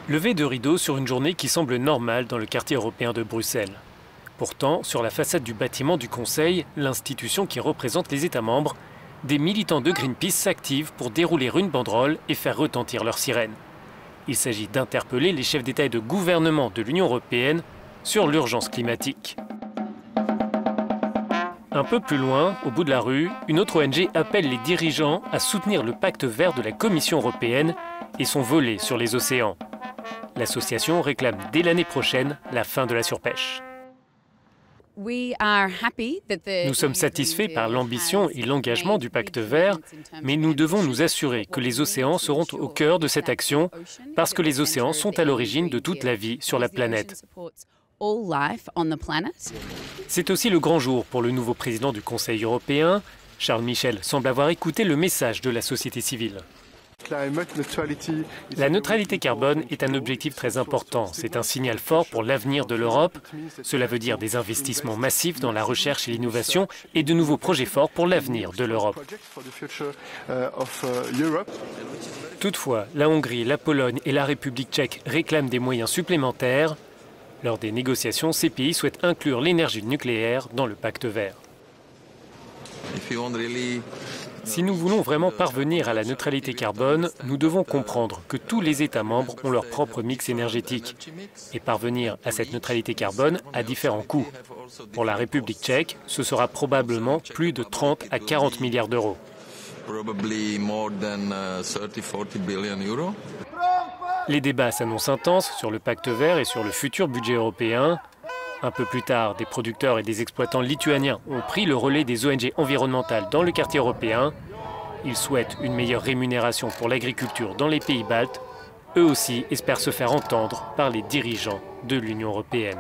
Levé de rideau sur une journée qui semble normale dans le quartier européen de Bruxelles. Pourtant, sur la façade du bâtiment du Conseil, l'institution qui représente les États membres, des militants de Greenpeace s'activent pour dérouler une banderole et faire retentir leurs sirènes. Il s'agit d'interpeller les chefs d'État et de gouvernement de l'Union européenne sur l'urgence climatique. Un peu plus loin, au bout de la rue, une autre ONG appelle les dirigeants à soutenir le pacte vert de la Commission européenne et son volet sur les océans. L'association réclame dès l'année prochaine la fin de la surpêche. Nous sommes satisfaits par l'ambition et l'engagement du pacte vert, mais nous devons nous assurer que les océans seront au cœur de cette action parce que les océans sont à l'origine de toute la vie sur la planète. C'est aussi le grand jour pour le nouveau président du Conseil européen. Charles Michel semble avoir écouté le message de la société civile. La neutralité carbone est un objectif très important. C'est un signal fort pour l'avenir de l'Europe. Cela veut dire des investissements massifs dans la recherche et l'innovation et de nouveaux projets forts pour l'avenir de l'Europe. Toutefois, la Hongrie, la Pologne et la République tchèque réclament des moyens supplémentaires. Lors des négociations, ces pays souhaitent inclure l'énergie nucléaire dans le pacte vert. Si nous voulons vraiment parvenir à la neutralité carbone, nous devons comprendre que tous les États membres ont leur propre mix énergétique. Et parvenir à cette neutralité carbone a différents coûts. Pour la République tchèque, ce sera probablement plus de 30 à 40 milliards d'euros. Les débats s'annoncent intenses sur le pacte vert et sur le futur budget européen. Un peu plus tard, des producteurs et des exploitants lituaniens ont pris le relais des ONG environnementales dans le quartier européen. Ils souhaitent une meilleure rémunération pour l'agriculture dans les pays baltes. Eux aussi espèrent se faire entendre par les dirigeants de l'Union européenne.